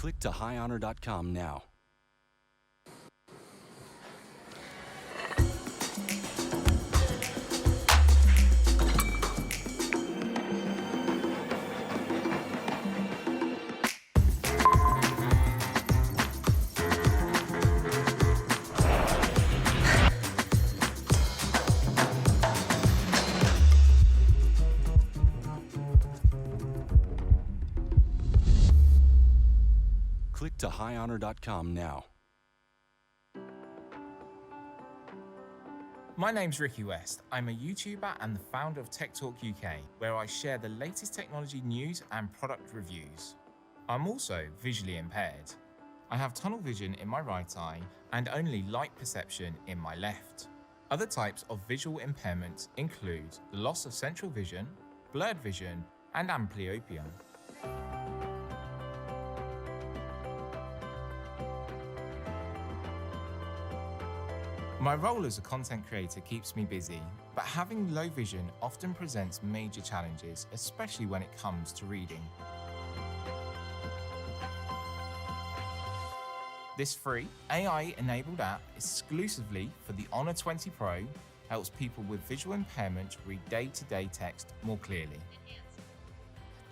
Click to highhonor.com now. Click to highhonor.com now. My name's Ricky West. I'm a YouTuber and the founder of Tech Talk UK, where I share the latest technology news and product reviews. I'm also visually impaired. I have tunnel vision in my right eye and only light perception in my left. Other types of visual impairment include the loss of central vision, blurred vision, and amblyopia. My role as a content creator keeps me busy, but having low vision often presents major challenges, especially when it comes to reading. This free AI-enabled app exclusively for the Honor 20 Pro helps people with visual impairment read day-to-day text more clearly.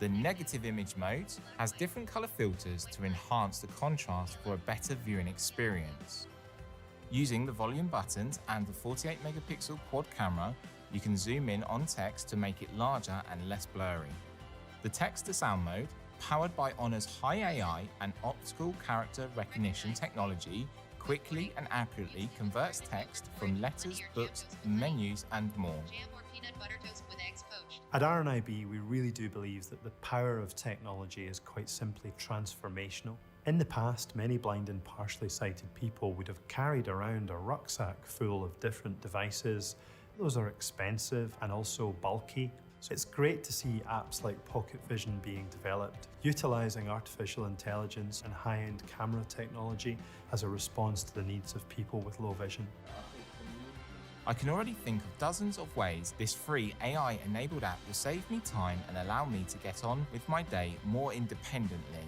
The negative image mode has different color filters to enhance the contrast for a better viewing experience. Using the volume buttons and the 48-megapixel quad camera, you can zoom in on text to make it larger and less blurry. The text-to-sound mode, powered by Honor's high AI and optical character recognition technology, quickly and accurately converts text from letters, books, menus, and more. At RNIB, we really do believe that the power of technology is quite simply transformational. In the past, many blind and partially sighted people would have carried around a rucksack full of different devices. Those are expensive and also bulky. So it's great to see apps like Pocket Vision being developed, utilizing artificial intelligence and high-end camera technology as a response to the needs of people with low vision. I can already think of dozens of ways this free AI-enabled app will save me time and allow me to get on with my day more independently.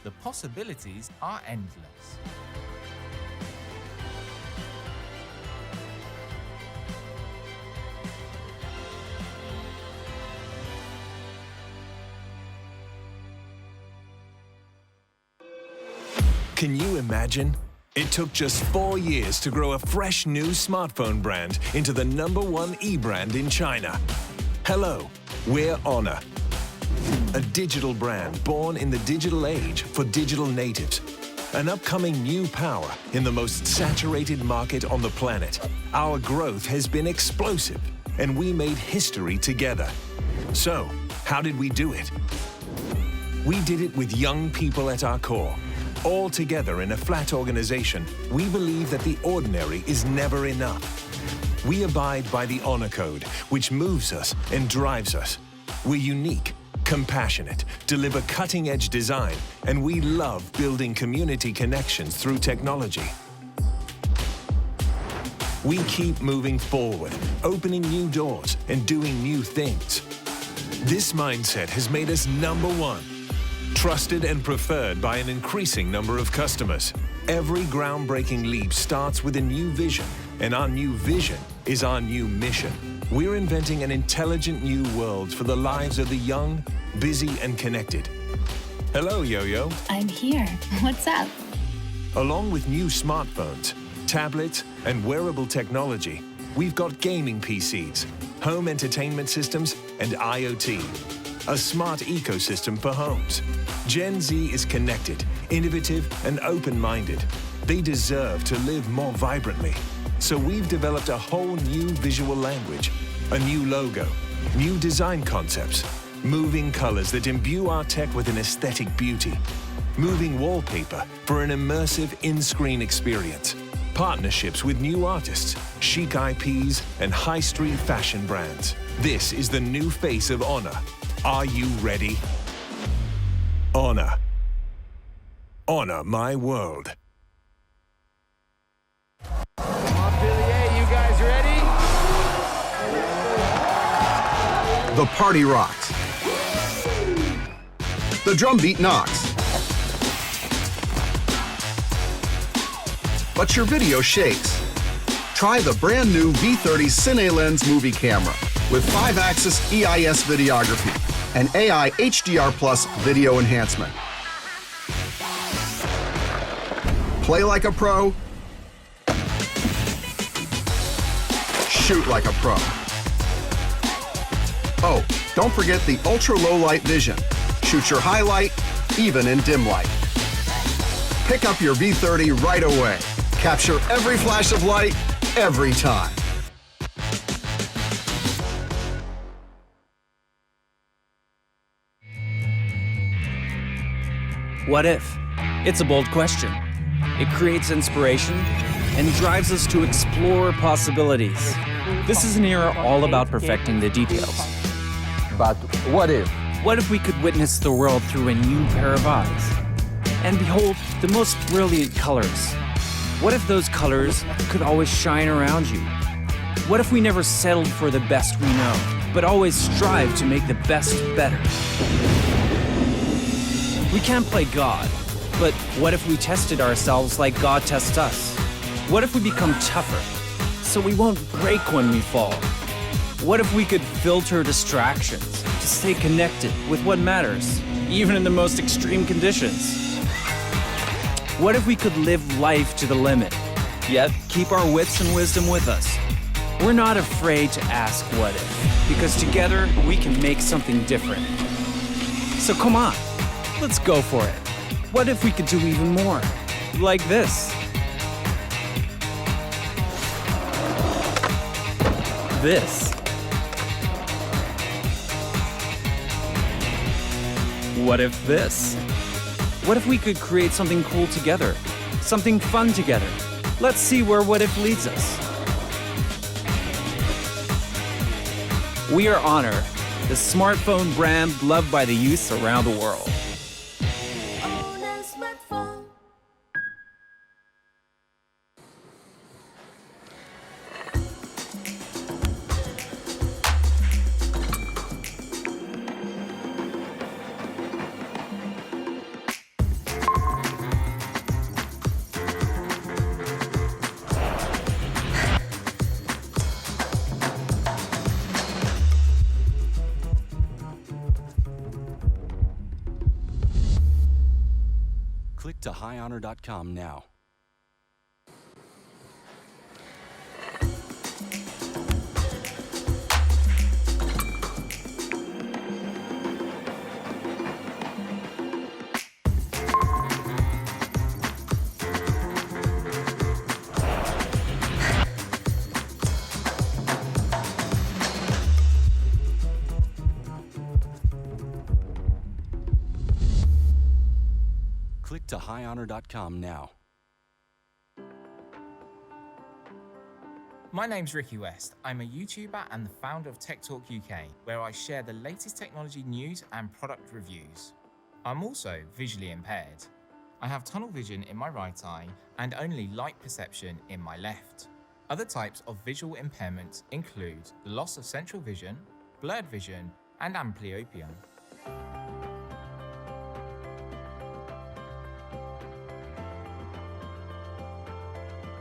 The possibilities are endless. Can you imagine? It took just 4 years to grow a fresh new smartphone brand into the #1 e-brand in China. Hello, we're Honor. A digital brand born in the digital age for digital natives. An upcoming new power in the most saturated market on the planet. Our growth has been explosive, and we made history together. So, how did we do it? We did it with young people at our core. All together in a flat organization, we believe that the ordinary is never enough. We abide by the Honor Code, which moves us and drives us. We're unique, compassionate, deliver cutting-edge design, and we love building community connections through technology. We keep moving forward, opening new doors and doing new things. This mindset has made us #1, trusted and preferred by an increasing number of customers. Every groundbreaking leap starts with a new vision, and our new vision is our new mission. We're inventing an intelligent new world for the lives of the young, busy, and connected. Hello, Yo-Yo. I'm here. What's up? Along with new smartphones, tablets, and wearable technology, we've got gaming PCs, home entertainment systems, and IoT. A smart ecosystem for homes. Gen Z is connected, innovative, and open-minded. They deserve to live more vibrantly. So we've developed a whole new visual language, a new logo, new design concepts, moving colors that imbue our tech with an aesthetic beauty, moving wallpaper for an immersive in-screen experience, partnerships with new artists, chic IPs, and high-street fashion brands. This is the new face of Honor. Are you ready? Honor. Honor my world. Montpellier, you guys ready? The party rocks. The drum beat knocks. but your video shakes. Try the brand new V30 Cine Lens movie camera with 5-axis EIS videography and AI HDR Plus video enhancement. Play like a pro, shoot like a pro. Oh, don't forget the ultra-low light vision. Shoot your highlight, even in dim light. Pick up your V30 right away. Capture every flash of light, every time. What if? It's a bold question. It creates inspiration and drives us to explore possibilities. This is an era all about perfecting the details. But what if? What if we could witness the world through a new pair of eyes and behold the most brilliant colors? What if those colors could always shine around you? What if we never settled for the best we know, but always strive to make the best better? We can't play God, but what if we tested ourselves like God tests us? What if we become tougher, so we won't break when we fall? What if we could filter distractions to stay connected with what matters, even in the most extreme conditions? What if we could live life to the limit, yet keep our wits and wisdom with us? We're not afraid to ask what if, because together we can make something different. So come on, let's go for it. What if we could do even more? Like this. This. What if this? What if we could create something cool together? Something fun together? Let's see where what if leads us. We are Honor, the smartphone brand loved by the youth around the world. Click to highhonor.com now. Click to highhonor.com now. My name's Ricky West. I'm a YouTuber and the founder of Tech Talk UK, where I share the latest technology news and product reviews. I'm also visually impaired. I have tunnel vision in my right eye and only light perception in my left. Other types of visual impairments include the loss of central vision, blurred vision, and amblyopia.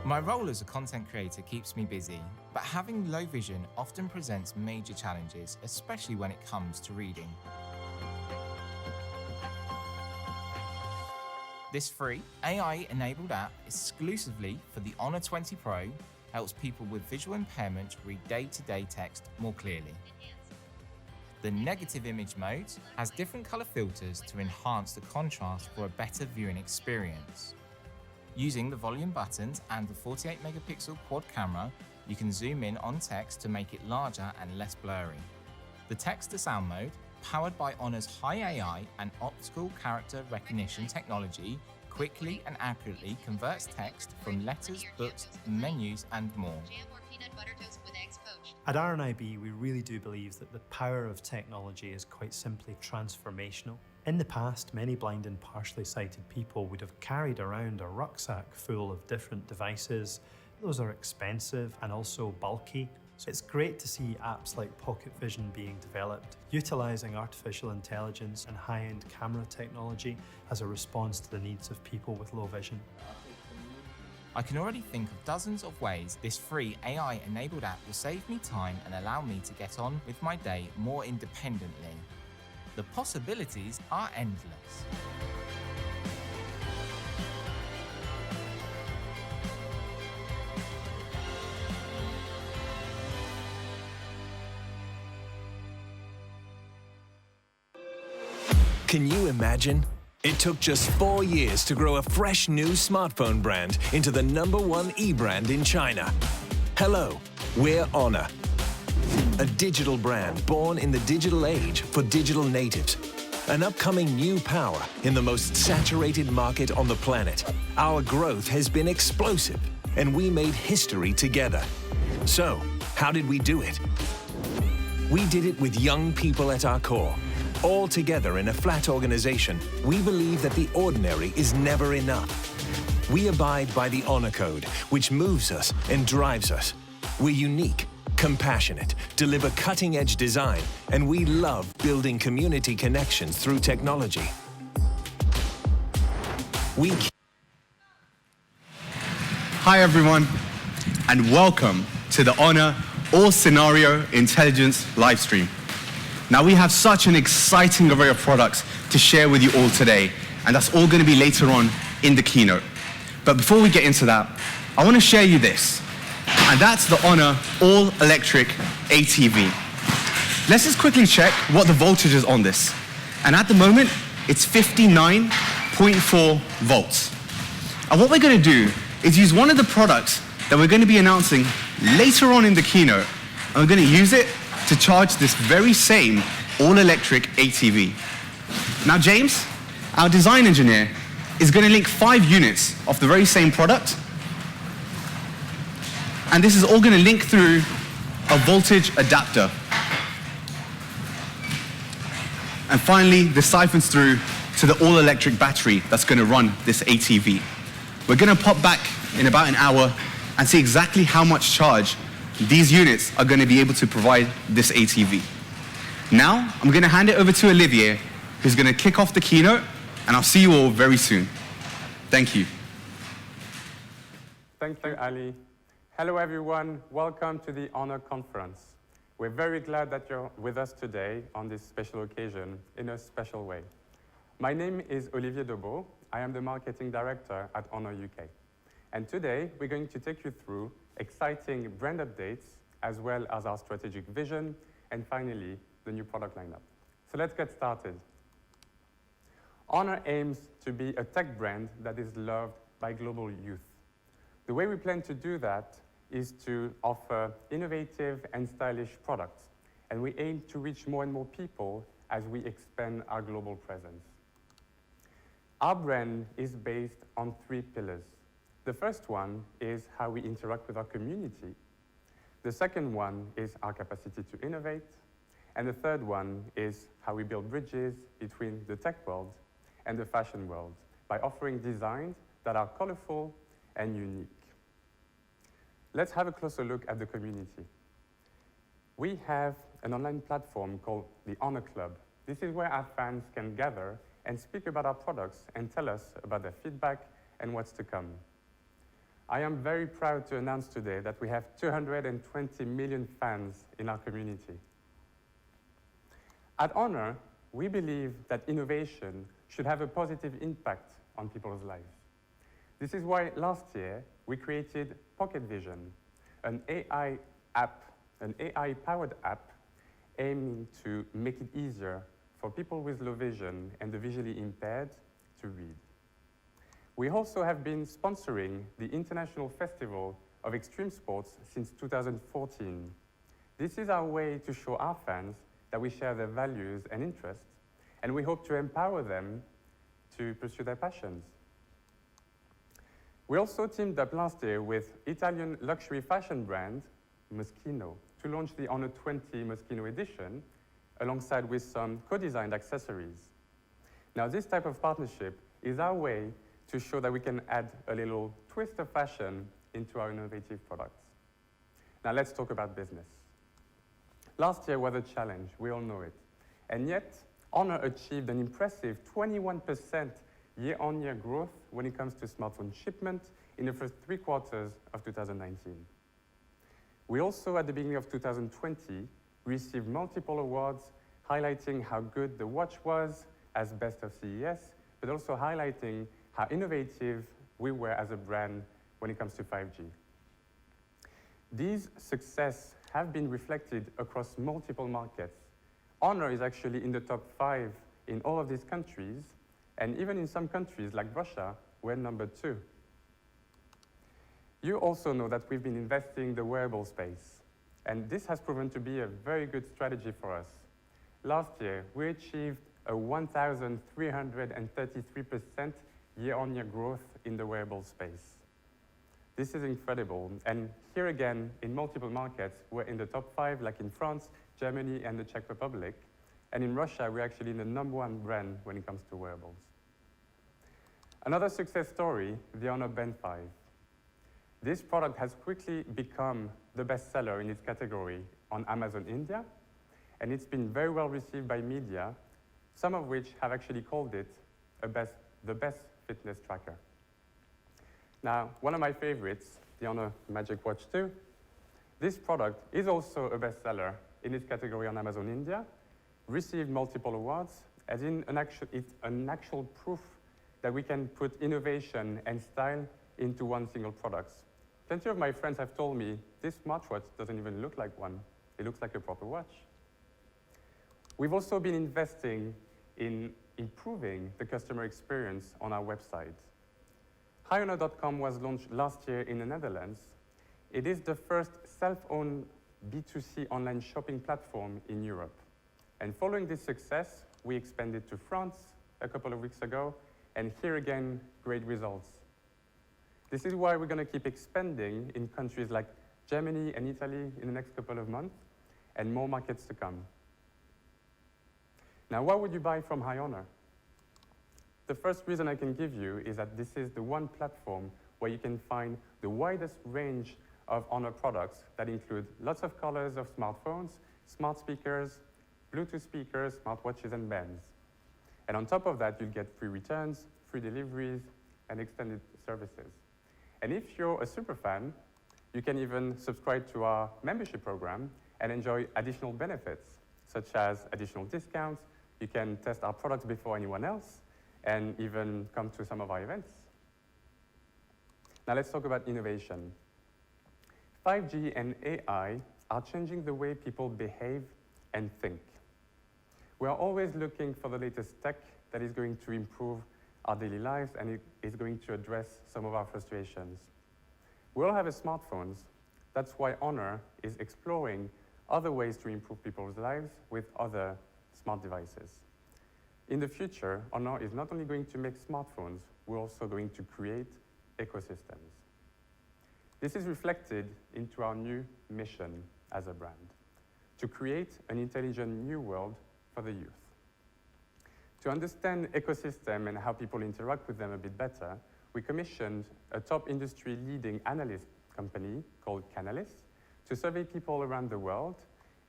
My role as a content creator keeps me busy, but having low vision often presents major challenges, especially when it comes to reading. This free AI-enabled app exclusively for the Honor 20 Pro helps people with visual impairment read day-to-day text more clearly. The negative image mode has different color filters to enhance the contrast for a better viewing experience. Using the volume buttons and the 48 megapixel quad camera, you can zoom in on text to make it larger and less blurry. The text to sound mode, powered by Honor's high AI and optical character recognition technology, quickly and accurately converts text from letters, books, menus, and more. At RNIB, we really do believe that the power of technology is quite simply transformational. In the past, many blind and partially sighted people would have carried around a rucksack full of different devices. Those are expensive and also bulky. So it's great to see apps like Pocket Vision being developed, utilising artificial intelligence and high-end camera technology as a response to the needs of people with low vision. I can already think of dozens of ways this free AI-enabled app will save me time and allow me to get on with my day more independently. The possibilities are endless. Can you imagine? It took just 4 years to grow a fresh new smartphone brand into the #1 e-brand in China. Hello, we're Honor, a digital brand born in the digital age for digital natives. An upcoming new power in the most saturated market on the planet. Our growth has been explosive, and we made history together. So, how did we do it? We did it with young people at our core. All together in a flat organization, we believe that the ordinary is never enough. We abide by the Honor Code, which moves us and drives us. We're unique, compassionate, deliver cutting-edge design, and we love building community connections through technology. Hi everyone, and welcome to the Honor All Scenario Intelligence livestream. Now we have such an exciting array of products to share with you all today, and that's all going to be later on in the keynote. But before we get into that, I want to share you this, and that's the Honor All-Electric ATV. Let's just quickly check what the voltage is on this. And at the moment, it's 59.4 volts. And what we're going to do is use one of the products that we're going to be announcing later on in the keynote, and we're going to use it to charge this very same all-electric ATV. Now James, our design engineer, is going to link 5 units of the very same product, and this is all going to link through a voltage adapter. And finally, this siphons through to the all-electric battery that's going to run this ATV. We're going to pop back in about an hour and see exactly how much charge these units are going to be able to provide this ATV. Now, I'm going to hand it over to Olivier, who's going to kick off the keynote, and I'll see you all very soon. Thank you. Thank you, Ali. Hello, everyone. Welcome to the Honor Conference. We're very glad that you're with us today on this special occasion in a special way. My name is Olivier Debeau. I am the Marketing Director at Honor UK. And today, we're going to take you through exciting brand updates, as well as our strategic vision, and finally, the new product lineup. So let's get started. Honor aims to be a tech brand that is loved by global youth. The way we plan to do that is to offer innovative and stylish products, and we aim to reach more and more people as we expand our global presence. Our brand is based on 3 pillars. The first one is how we interact with our community. The second one is our capacity to innovate. And the third one is how we build bridges between the tech world and the fashion world by offering designs that are colorful and unique. Let's have a closer look at the community. We have an online platform called the Honor Club. This is where our fans can gather and speak about our products and tell us about their feedback and what's to come. I am very proud to announce today that we have 220 million fans in our community. At Honor, we believe that innovation should have a positive impact on people's lives. This is why last year we created Pocket Vision, an AI-powered app aiming to make it easier for people with low vision and the visually impaired to read. We also have been sponsoring the International Festival of Extreme Sports since 2014. This is our way to show our fans that we share their values and interests, and we hope to empower them to pursue their passions. We also teamed up last year with Italian luxury fashion brand Moschino to launch the Honor 20 Moschino edition, alongside with some co-designed accessories. Now, this type of partnership is our way to show that we can add a little twist of fashion into our innovative products. Now let's talk about business. Last year was a challenge, we all know it. And yet, Honor achieved an impressive 21% year-on-year growth when it comes to smartphone shipment in the first 3 quarters of 2019. We also, at the beginning of 2020, received multiple awards highlighting how good the watch was as best of CES, but also highlighting how innovative we were as a brand when it comes to 5G. These successes have been reflected across multiple markets. Honor is actually in the top 5 in all of these countries, and even in some countries like Russia, we're number 2. You also know that we've been investing in the wearable space, and this has proven to be a very good strategy for us. Last year, we achieved a 1,333% year-on-year growth in the wearable space. This is incredible, and here again, in multiple markets, we're in the top 5, like in France, Germany, and the Czech Republic, and in Russia, we're actually the #1 brand when it comes to wearables. Another success story, the Honor Band 5. This product has quickly become the bestseller in its category on Amazon India, and it's been very well received by media, some of which have actually called it the best fitness tracker. Now, one of my favorites, the Honor MagicWatch 2, this product is also a bestseller in its category on Amazon India, received multiple awards, as in it's an actual proof that we can put innovation and style into one single product. Plenty of my friends have told me this smartwatch doesn't even look like one. It looks like a proper watch. We've also been investing in improving the customer experience on our website. HiHonor.com was launched last year in the Netherlands. It is the first self-owned B2C online shopping platform in Europe. And following this success, we expanded to France a couple of weeks ago, and here again, great results. This is why we're going to keep expanding in countries like Germany and Italy in the next couple of months, and more markets to come. Now, what would you buy from HiHonor? The first reason I can give you is that this is the one platform where you can find the widest range of Honor products that include lots of colors of smartphones, smart speakers, Bluetooth speakers, smartwatches, and bands. And on top of that, you'll get free returns, free deliveries, and extended services. And if you're a super fan, you can even subscribe to our membership program and enjoy additional benefits, such as additional discounts. You can test our products before anyone else, and even come to some of our events. Now let's talk about innovation. 5G and AI are changing the way people behave and think. We are always looking for the latest tech that is going to improve our daily lives, and it is going to address some of our frustrations. We all have smartphones. That's why Honor is exploring other ways to improve people's lives with other smart devices. In the future, Honor is not only going to make smartphones, we're also going to create ecosystems. This is reflected into our new mission as a brand, to create an intelligent new world for the youth. To understand ecosystem and how people interact with them a bit better, we commissioned a top industry-leading analyst company called Canalys to survey people around the world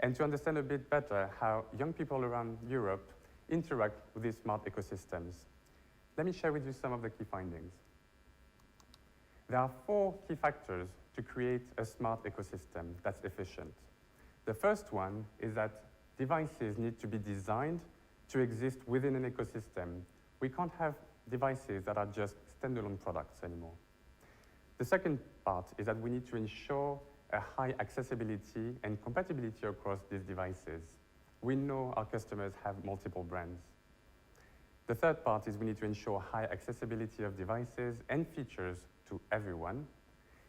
and to understand a bit better how young people around Europe interact with these smart ecosystems. Let me share with you some of the key findings. There are 4 key factors to create a smart ecosystem that's efficient. The first one is that devices need to be designed to exist within an ecosystem. We can't have devices that are just standalone products anymore. The second part is that we need to ensure a high accessibility and compatibility across these devices. We know our customers have multiple brands. The third part is we need to ensure high accessibility of devices and features to everyone.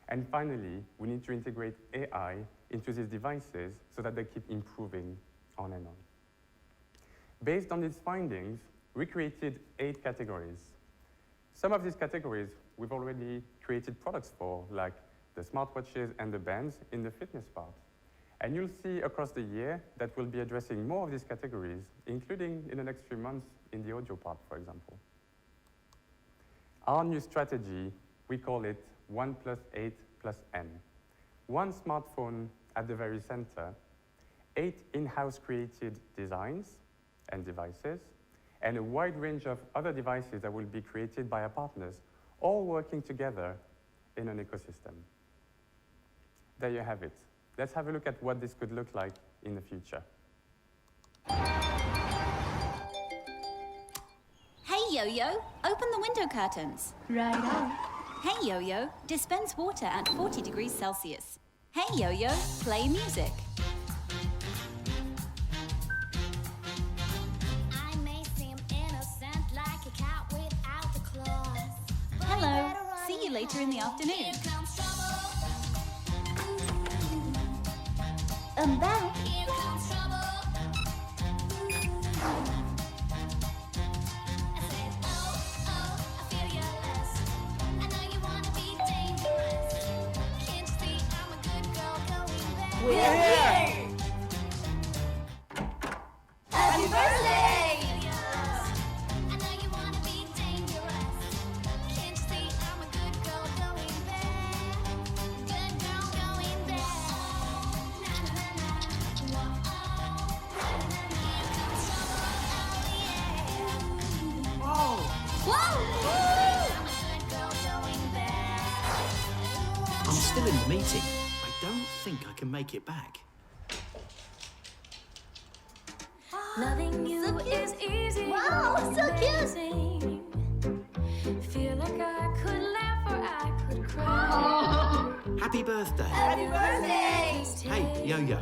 And finally, we need to integrate AI into these devices so that they keep improving on and on. Based on these findings, we created 8 categories. Some of these categories we've already created products for, like the smartwatches and the bands in the fitness part. And you'll see across the year that we'll be addressing more of these categories, including in the next few months in the audio part, for example. Our new strategy, we call it 1 + 8 + N. 1 smartphone at the very center, 8 in-house created designs and devices, and a wide range of other devices that will be created by our partners, all working together in an ecosystem. There you have it. Let's have a look at what this could look like in the future. Hey, Yo-Yo, open the window curtains. Right on. Hey, Yo-Yo, dispense water at 40 degrees Celsius. Hey, Yo-Yo, play music. I may seem innocent like a cat without the claws. Hello, see you later in the afternoon. Here comes trouble. I'm back. Here comes trouble. I said, oh, oh, I feel your lust. I know you wanna be dangerous. Can't you see I'm a good girl going back? We're here. Happy birthday! I know you wanna be dangerous. Can't you see I'm a good girl going back? Good girl going back. Na na na na. Whoa. Na na na na. Here comes trouble. Oh yeah. Whoa. I'm a good girl going back. I'm still in the meeting. I don't think I can make it back. Loving you is easy. Wow, so cute. Feel like I could laugh or I could cry. Happy birthday. Happy birthday! Hey, Yo-Yo.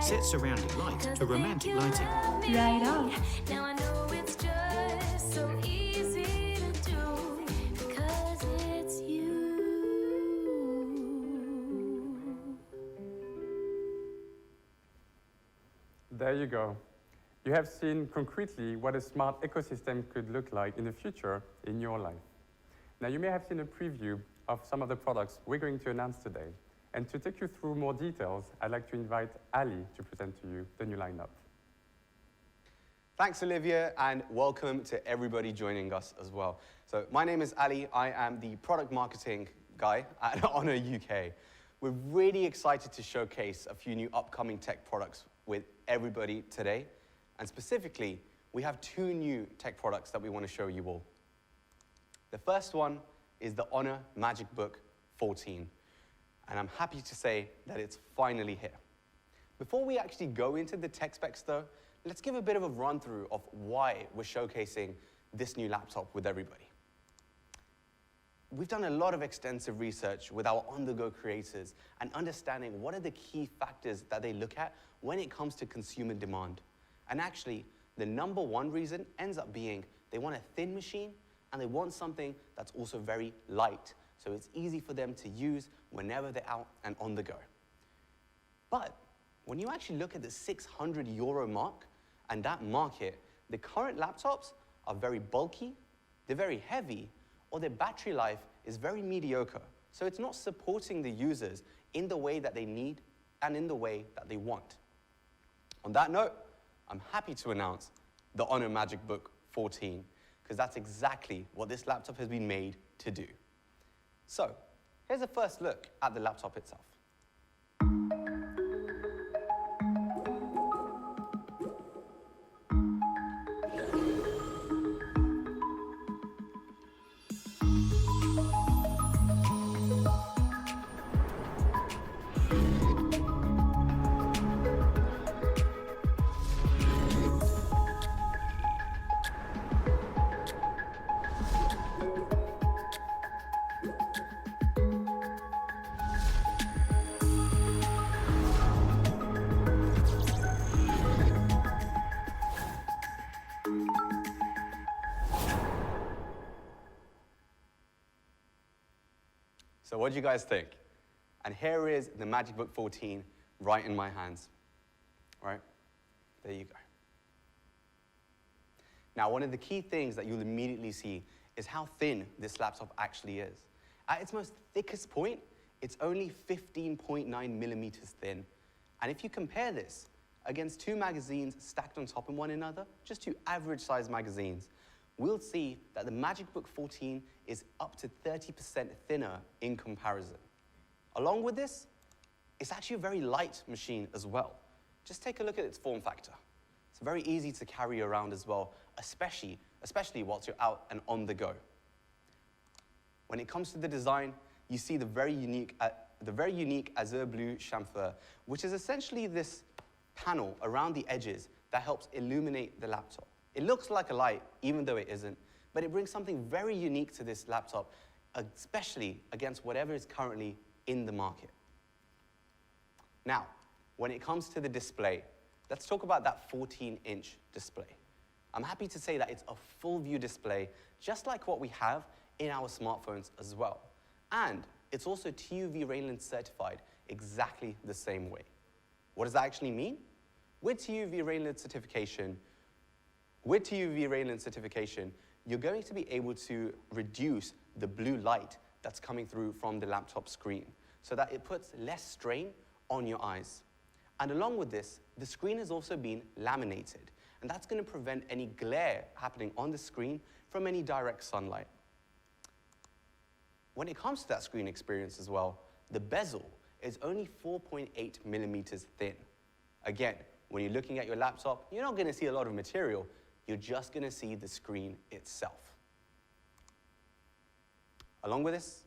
Set surrounding light to romantic lighting. Right on. Now I know it's just so easy to do because it's you. There you go. You have seen concretely what a smart ecosystem could look like in the future in your life. Now, you may have seen a preview of some of the products we're going to announce today. And to take you through more details, I'd like to invite Ali to present to you the new lineup. Thanks, Olivia, and welcome to everybody joining us as well. So my name is Ali. I am the product marketing guy at Honor UK. We're really excited to showcase a few new upcoming tech products with everybody today. And specifically, we have two new tech products that we want to show you all. The first one is the Honor MagicBook 14. And I'm happy to say that it's finally here. Before we actually go into the tech specs though, let's give a bit of a run through of why we're showcasing this new laptop with everybody. We've done a lot of extensive research with our on-the-go creators and understanding what are the key factors that they look at when it comes to consumer demand. And actually, the number one reason ends up being they want a thin machine and they want something that's also very light, so it's easy for them to use whenever they're out and on the go. But when you actually look at the €600 mark and that market, the current laptops are very bulky, they're very heavy, or their battery life is very mediocre. So it's not supporting the users in the way that they need and in the way that they want. On that note, I'm happy to announce the Honor MagicBook 14, because that's exactly what this laptop has been made to do. So, here's a first look at the laptop itself. So what do you guys think? And here is the MagicBook 14 right in my hands. Right? There you go. Now, one of the key things that you'll immediately see is how thin this laptop actually is. At its most thickest point, it's only 15.9 millimeters thin. And if you compare this against two magazines stacked on top of one another, just two average-sized magazines, we'll see that the MagicBook 14 is up to 30% thinner in comparison. Along with this, it's actually a very light machine as well. Just take a look at its form factor. It's very easy to carry around as well, especially whilst you're out and on the go. When it comes to the design, you see the very unique azure blue chamfer, which is essentially this panel around the edges that helps illuminate the laptop. It looks like a light, even though it isn't, but it brings something very unique to this laptop, especially against whatever is currently in the market. Now, when it comes to the display, let's talk about that 14-inch display. I'm happy to say that it's a full view display, just like what we have in our smartphones as well. And it's also TUV Rainland certified exactly the same way. What does that actually mean? With TUV Rainland certification, you're going to be able to reduce the blue light that's coming through from the laptop screen so that it puts less strain on your eyes. And along with this, the screen has also been laminated, and that's going to prevent any glare happening on the screen from any direct sunlight. When it comes to that screen experience as well, the bezel is only 4.8 millimeters thin. Again, when you're looking at your laptop, you're not going to see a lot of material, you're just going to see the screen itself. Along with this,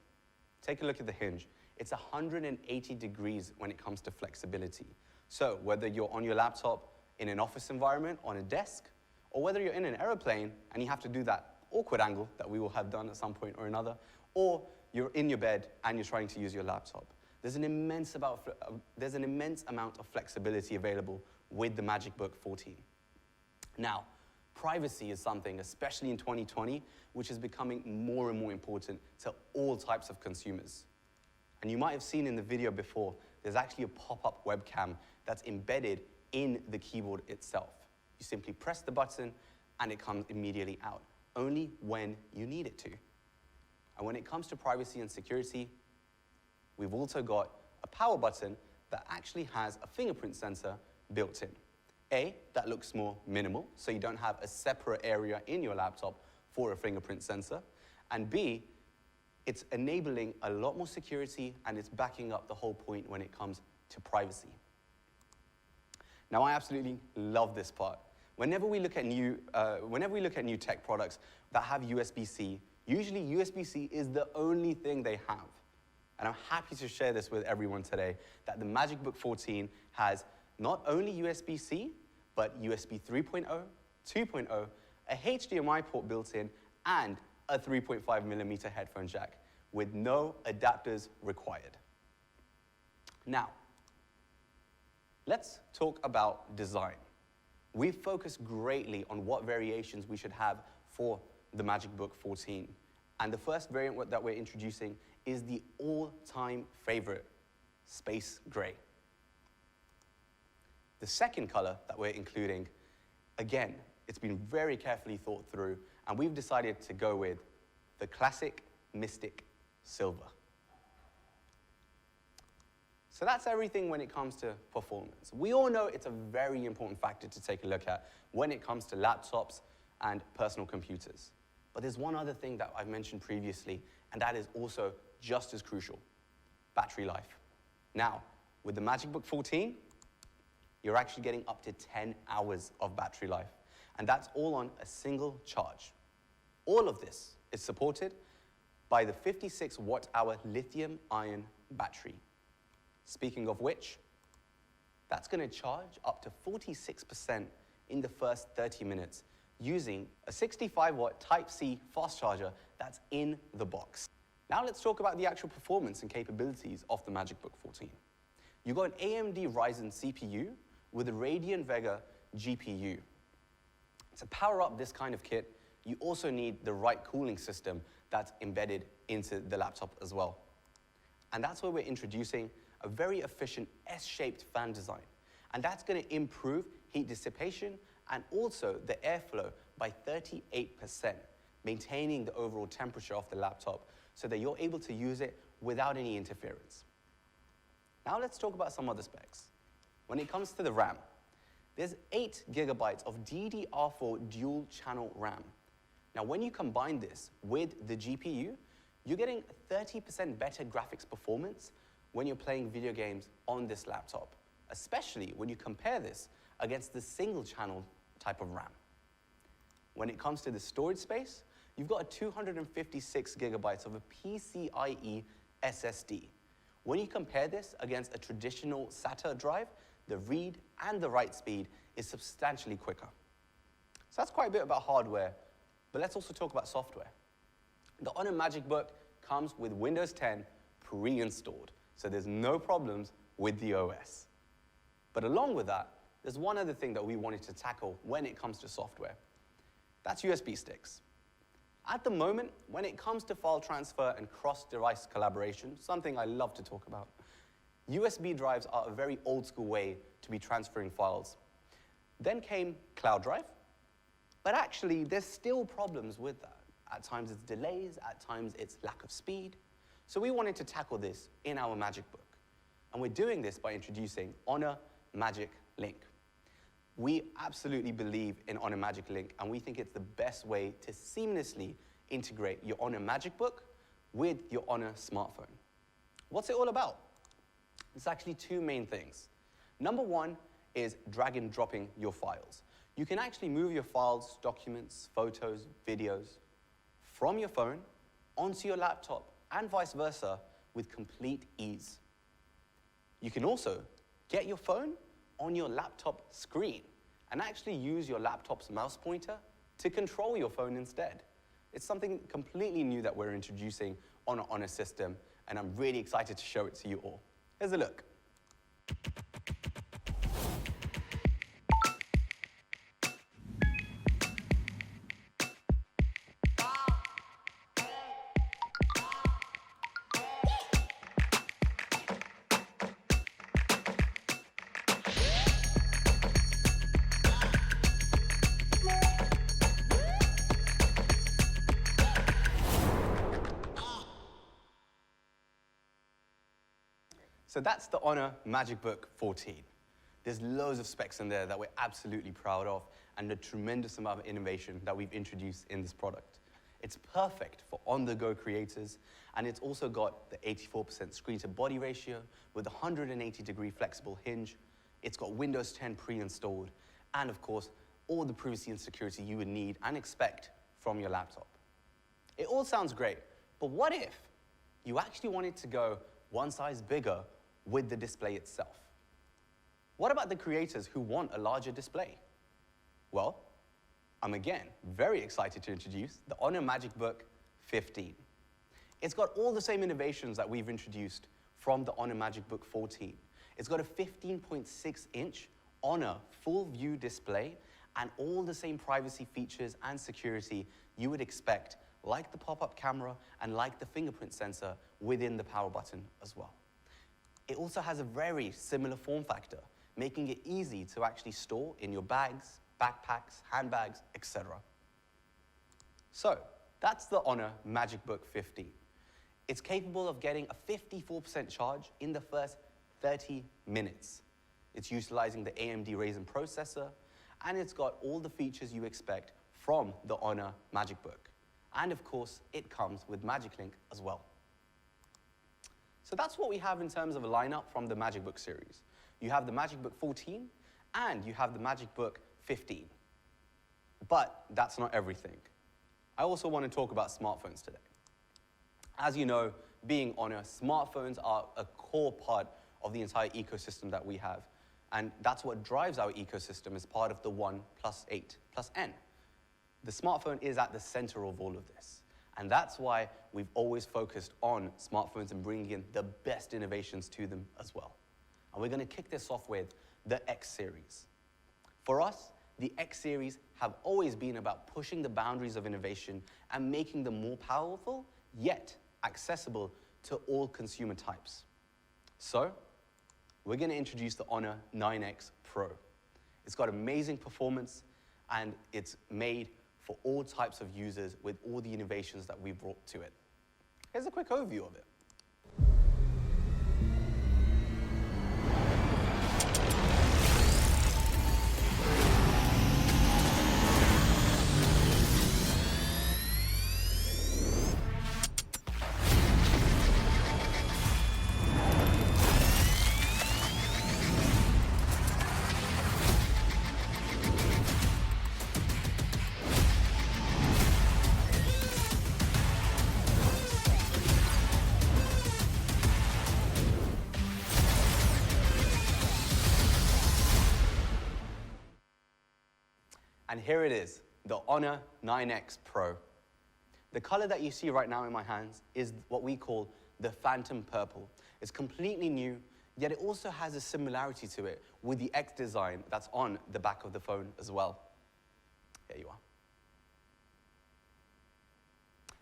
take a look at the hinge. It's 180 degrees when it comes to flexibility. So whether you're on your laptop in an office environment, on a desk, or whether you're in an aeroplane and you have to do that awkward angle that we will have done at some point or another, or you're in your bed and you're trying to use your laptop, there's an immense amount of flexibility available with the MagicBook 14. Now, privacy is something, especially in 2020, which is becoming more and more important to all types of consumers. And you might have seen in the video before, there's actually a pop-up webcam that's embedded in the keyboard itself. You simply press the button and it comes immediately out, only when you need it to. And when it comes to privacy and security, we've also got a power button that actually has a fingerprint sensor built in. A, that looks more minimal, so you don't have a separate area in your laptop for a fingerprint sensor. And B, it's enabling a lot more security and it's backing up the whole point when it comes to privacy. Now, I absolutely love this part. Whenever we look at new tech products that have USB-C, usually USB-C is the only thing they have. And I'm happy to share this with everyone today, that the MagicBook 14 has not only USB-C, but USB 3.0, 2.0, a HDMI port built in, and a 3.5 millimeter headphone jack, with no adapters required. Now, let's talk about design. We've focused greatly on what variations we should have for the MagicBook 14. And the first variant that we're introducing is the all-time favorite, Space Gray. The second color that we're including, again, it's been very carefully thought through, and we've decided to go with the classic Mystic Silver. So that's everything when it comes to performance. We all know it's a very important factor to take a look at when it comes to laptops and personal computers. But there's one other thing that I've mentioned previously, and that is also just as crucial: battery life. Now, with the MagicBook 14, you're actually getting up to 10 hours of battery life, and that's all on a single charge. All of this is supported by the 56 watt-hour lithium-ion battery. Speaking of which, that's going to charge up to 46% in the first 30 minutes using a 65-watt Type-C fast charger that's in the box. Now let's talk about the actual performance and capabilities of the MagicBook 14. You've got an AMD Ryzen CPU with a Radeon Vega GPU. To power up this kind of kit, you also need the right cooling system that's embedded into the laptop as well. And that's where we're introducing a very efficient S-shaped fan design. And that's going to improve heat dissipation and also the airflow by 38%, maintaining the overall temperature of the laptop so that you're able to use it without any interference. Now let's talk about some other specs. When it comes to the RAM, there's 8 gigabytes of DDR4 dual-channel RAM. Now, when you combine this with the GPU, you're getting 30% better graphics performance when you're playing video games on this laptop, especially when you compare this against the single-channel type of RAM. when it comes to the storage space, you've got a 256 gigabytes of a PCIe SSD. When you compare this against a traditional SATA drive, the read and the write speed is substantially quicker. So that's quite a bit about hardware, but let's also talk about software. The Honor MagicBook comes with Windows 10 pre-installed, so there's no problems with the OS. But along with that, there's one other thing that we wanted to tackle when it comes to software. That's USB sticks. At the moment, when it comes to file transfer and cross-device collaboration, something I love to talk about, USB drives are a very old-school way to be transferring files. Then came Cloud Drive, but actually there's still problems with that. At times it's delays, at times it's lack of speed. So we wanted to tackle this in our MagicBook. And we're doing this by introducing Honor Magic Link. We absolutely believe in Honor Magic Link, and we think it's the best way to seamlessly integrate your Honor MagicBook with your Honor smartphone. What's it all about? It's actually two main things. Number one is drag and dropping your files. You can actually move your files, documents, photos, videos from your phone onto your laptop and vice versa with complete ease. You can also get your phone on your laptop screen and actually use your laptop's mouse pointer to control your phone instead. It's something completely new that we're introducing on our Honor system, and I'm really excited to show it to you all. Here's a look. So that's the Honor MagicBook 14. There's loads of specs in there that we're absolutely proud of, and a tremendous amount of innovation that we've introduced in this product. It's perfect for on-the-go creators, and it's also got the 84% screen-to-body ratio with a 180-degree flexible hinge. It's got Windows 10 pre-installed, and of course, all the privacy and security you would need and expect from your laptop. It all sounds great, but what if you actually wanted to go one size bigger with the display itself? What about the creators who want a larger display? Well, I'm again very excited to introduce the Honor MagicBook 15. It's got all the same innovations that we've introduced from the Honor MagicBook 14. It's got a 15.6-inch Honor full-view display and all the same privacy features and security you would expect, like the pop-up camera and like the fingerprint sensor within the power button as well. It also has a very similar form factor, making it easy to actually store in your bags, backpacks, handbags, etc. So that's the Honor MagicBook 15. It's capable of getting a 54% charge in the first 30 minutes. It's utilizing the AMD Ryzen processor, and it's got all the features you expect from the Honor MagicBook. And of course, it comes with Magic Link as well. So that's what we have in terms of a lineup from the MagicBook series. You have the MagicBook 14, and you have the MagicBook 15. But that's not everything. I also want to talk about smartphones today. As you know, being Honor, smartphones are a core part of the entire ecosystem that we have. And that's what drives our ecosystem as part of the 1 + 8 + N. The smartphone is at the center of all of this. And that's why we've always focused on smartphones and bringing in the best innovations to them as well. And we're going to kick this off with the X series. For us, the X series have always been about pushing the boundaries of innovation and making them more powerful, yet accessible to all consumer types. So, we're going to introduce the Honor 9X Pro. It's got amazing performance, and it's made for all types of users with all the innovations that we've brought to it. Here's a quick overview of it. And here it is, the Honor 9X Pro. The color that you see right now in my hands is what we call the Phantom Purple. It's completely new, yet it also has a similarity to it with the X design that's on the back of the phone as well. Here you are.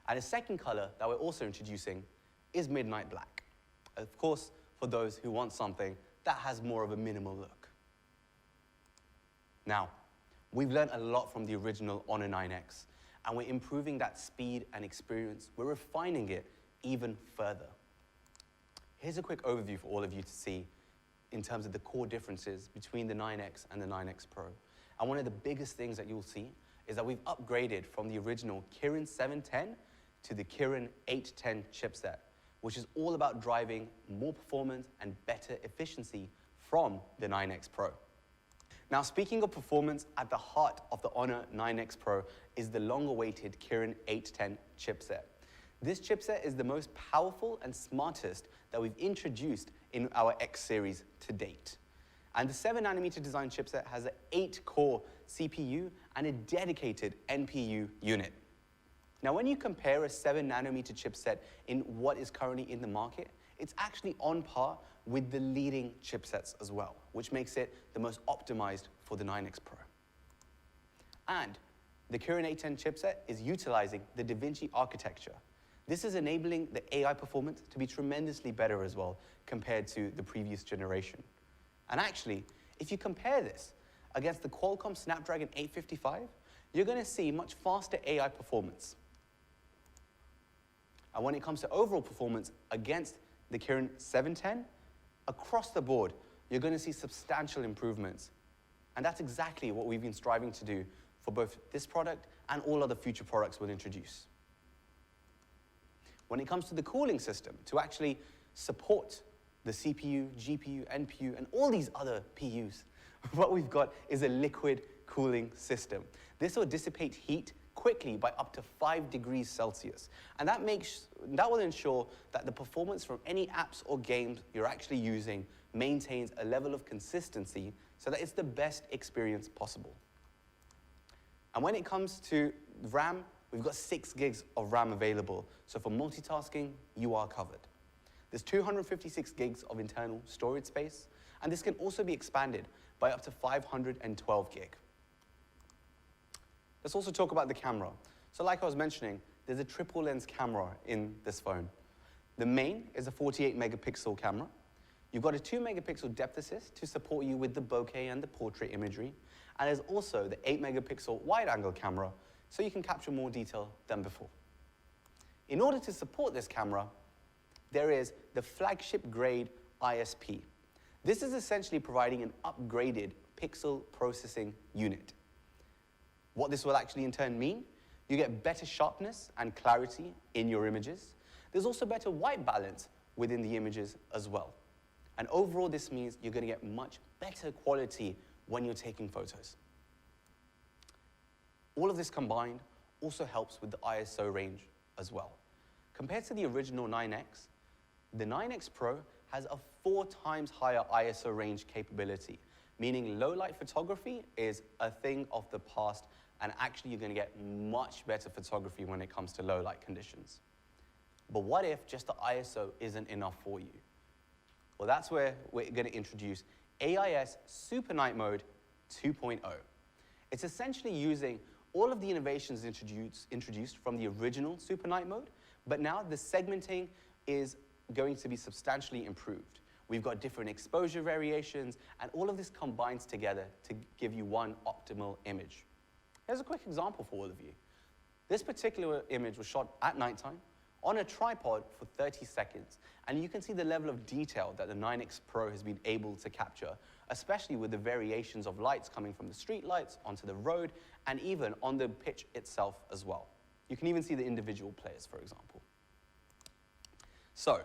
And a second color that we're also introducing is Midnight Black. Of course, for those who want something that has more of a minimal look. Now, we've learned a lot from the original Honor 9X, and we're improving that speed and experience. We're refining it even further. Here's a quick overview for all of you to see in terms of the core differences between the 9X and the 9X Pro. And one of the biggest things that you'll see is that we've upgraded from the original Kirin 710 to the Kirin 810 chipset, which is all about driving more performance and better efficiency from the 9X Pro. Now, speaking of performance, at the heart of the Honor 9X Pro is the long-awaited Kirin 810 chipset. This chipset is the most powerful and smartest that we've introduced in our X series to date. And the 7nm design chipset has an 8-core CPU and a dedicated NPU unit. Now, when you compare a 7nm chipset in what is currently in the market, it's actually on par with the leading chipsets as well, which makes it the most optimized for the 9X Pro. And the Kirin 810 chipset is utilizing the DaVinci architecture. This is enabling the AI performance to be tremendously better as well compared to the previous generation. And actually, if you compare this against the Qualcomm Snapdragon 855, you're going to see much faster AI performance. And when it comes to overall performance against the Kirin 710, across the board, you're going to see substantial improvements. And that's exactly what we've been striving to do for both this product and all other future products we'll introduce. When it comes to the cooling system, to actually support the CPU, GPU, NPU, and all these other PUs, what we've got is a liquid cooling system. This will dissipate heat quickly by up to 5 degrees Celsius. And that will ensure that the performance from any apps or games you're actually using maintains a level of consistency so that it's the best experience possible. And when it comes to RAM, we've got 6 gigs of RAM available. So for multitasking, you are covered. There's 256 gigs of internal storage space, and this can also be expanded by up to 512 gig. Let's also talk about the camera. So like I was mentioning, there's a triple lens camera in this phone. The main is a 48 megapixel camera. You've got a 2 megapixel depth assist to support you with the bokeh and the portrait imagery. And there's also the 8 megapixel wide angle camera, so you can capture more detail than before. In order to support this camera, there is the flagship grade ISP. This is essentially providing an upgraded pixel processing unit. What this will actually in turn mean, you get better sharpness and clarity in your images. There's also better white balance within the images as well. And overall, this means you're going to get much better quality when you're taking photos. All of this combined also helps with the ISO range as well. Compared to the original 9X, the 9X Pro has a 4 times higher ISO range capability, meaning low light photography is a thing of the past, and actually you're going to get much better photography when it comes to low light conditions. But what if just the ISO isn't enough for you? Well, that's where we're going to introduce AIS Super Night Mode 2.0. It's essentially using all of the innovations introduced from the original Super Night Mode, but now the segmenting is going to be substantially improved. We've got different exposure variations, and all of this combines together to give you one optimal image. Here's a quick example for all of you. This particular image was shot at nighttime on a tripod for 30 seconds, and you can see the level of detail that the 9X Pro has been able to capture, especially with the variations of lights coming from the street lights onto the road, and even on the pitch itself as well. You can even see the individual players, for example. So,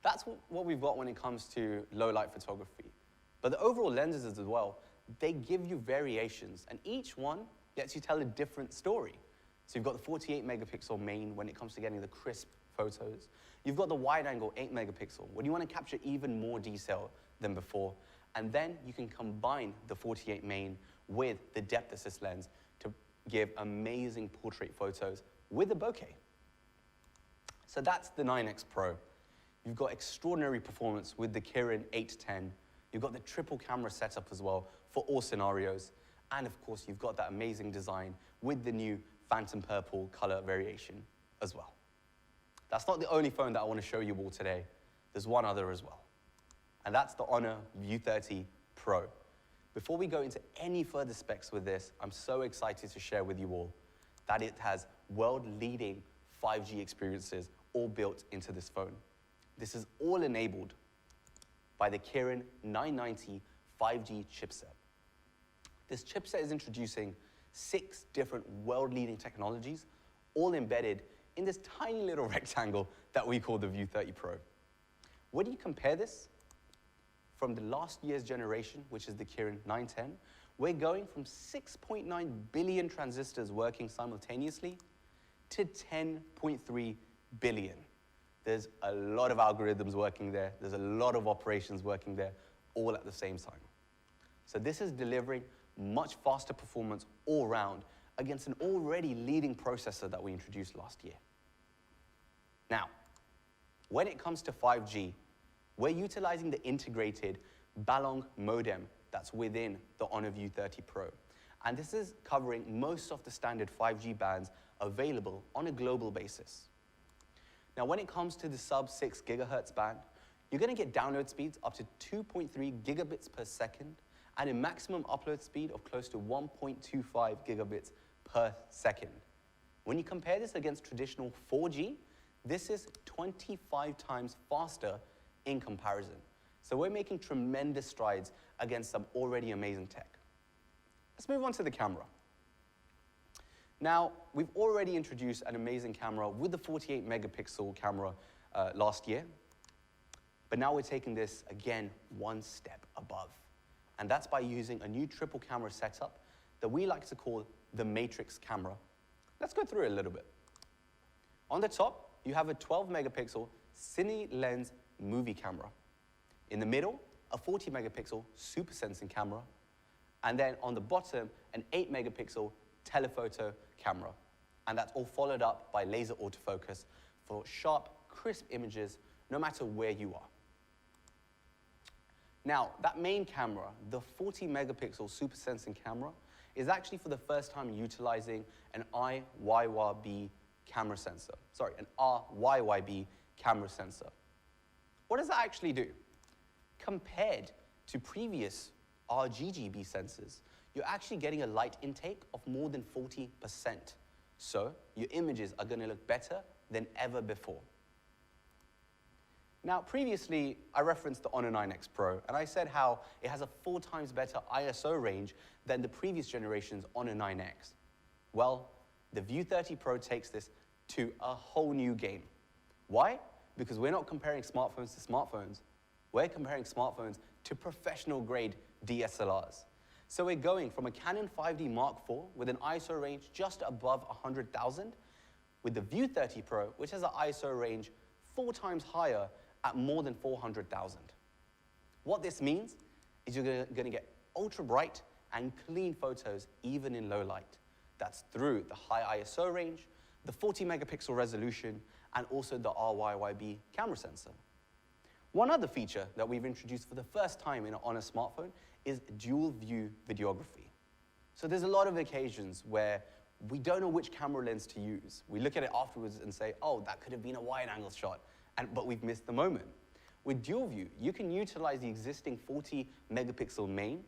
that's what we've got when it comes to low light photography. But the overall lenses as well, they give you variations, and each one lets you tell a different story. So you've got the 48 megapixel main when it comes to getting the crisp photos. You've got the wide angle 8 megapixel when you want to capture even more detail than before. And then you can combine the 48 main with the depth assist lens to give amazing portrait photos with a bokeh. So that's the 9X Pro. You've got extraordinary performance with the Kirin 810. You've got the triple camera setup as well for all scenarios. And of course, you've got that amazing design with the new phantom purple color variation as well. That's not the only phone that I want to show you all today. There's one other as well. And that's the Honor View 30 Pro. Before we go into any further specs with this, I'm so excited to share with you all that it has world-leading 5G experiences all built into this phone. This is all enabled by the Kirin 990 5G chipset. This chipset is introducing 6 different world-leading technologies, all embedded in this tiny little rectangle that we call the View 30 Pro. When you compare this from the last year's generation, which is the Kirin 910, we're going from 6.9 billion transistors working simultaneously to 10.3 billion. There's a lot of algorithms working there. There's a lot of operations working there, all at the same time. So this is delivering much faster performance all round against an already leading processor that we introduced last year. Now, when it comes to 5G, we're utilizing the integrated Balong modem that's within the Honor View 30 Pro. And this is covering most of the standard 5G bands available on a global basis. Now, when it comes to the sub-6 gigahertz band, you're going to get download speeds up to 2.3 gigabits per second and a maximum upload speed of close to 1.25 gigabits per second. When you compare this against traditional 4G, this is 25 times faster in comparison. So we're making tremendous strides against some already amazing tech. Let's move on to the camera. Now, we've already introduced an amazing camera with the 48 megapixel camera last year, but now we're taking this again one step above. And that's by using a new triple camera setup that we like to call the Matrix camera. Let's go through it a little bit. On the top, you have a 12 megapixel cine lens movie camera. In the middle, a 40 megapixel super sensing camera. And then on the bottom, an 8 megapixel telephoto camera. And that's all followed up by laser autofocus for sharp, crisp images, no matter where you are. Now, that main camera, the 40 megapixel super sensing camera, is actually for the first time utilizing an IYYB camera sensor. Sorry, an RYYB camera sensor. What does that actually do? Compared to previous RGGB sensors, you're actually getting a light intake of more than 40%. So your images are going to look better than ever before. Now, previously, I referenced the Honor 9X Pro, and I said how it has a 4 times better ISO range than the previous generation's Honor 9X. Well, the View 30 Pro takes this to a whole new game. Why? Because we're not comparing smartphones to smartphones. We're comparing smartphones to professional-grade DSLRs. So we're going from a Canon 5D Mark IV with an ISO range just above 100,000, with the View 30 Pro, which has an ISO range 4 times higher at more than 400,000. What this means is you're going to get ultra bright and clean photos even in low light. That's through the high ISO range, the 40 megapixel resolution, and also the RYYB camera sensor. One other feature that we've introduced for the first time on a smartphone is dual view videography. So there's a lot of occasions where we don't know which camera lens to use. We look at it afterwards and say, oh, that could have been a wide angle shot, but we've missed the moment. With dual view, you can utilize the existing 40 megapixel main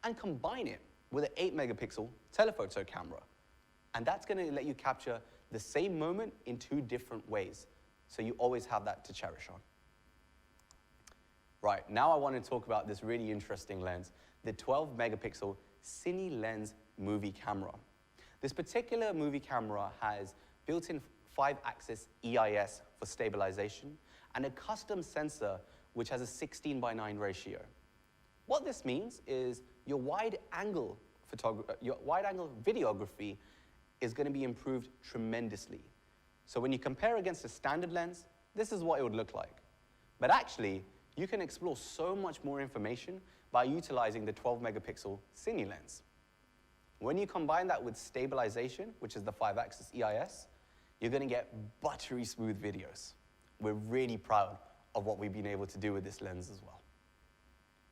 and combine it with an 8 megapixel telephoto camera. And that's going to let you capture the same moment in 2 different ways. So you always have that to cherish on. Right, now I want to talk about this really interesting lens, the 12 megapixel cine lens movie camera. This particular movie camera has built-in 5-axis EIS for stabilization and a custom sensor which has a 16:9 ratio. What this means is your wide-angle videography is going to be improved tremendously. So when you compare against a standard lens, this is what it would look like. But actually, you can explore so much more information by utilizing the 12 megapixel cine lens. When you combine that with stabilization, which is the 5-axis EIS, you're going to get buttery smooth videos. We're really proud of what we've been able to do with this lens as well.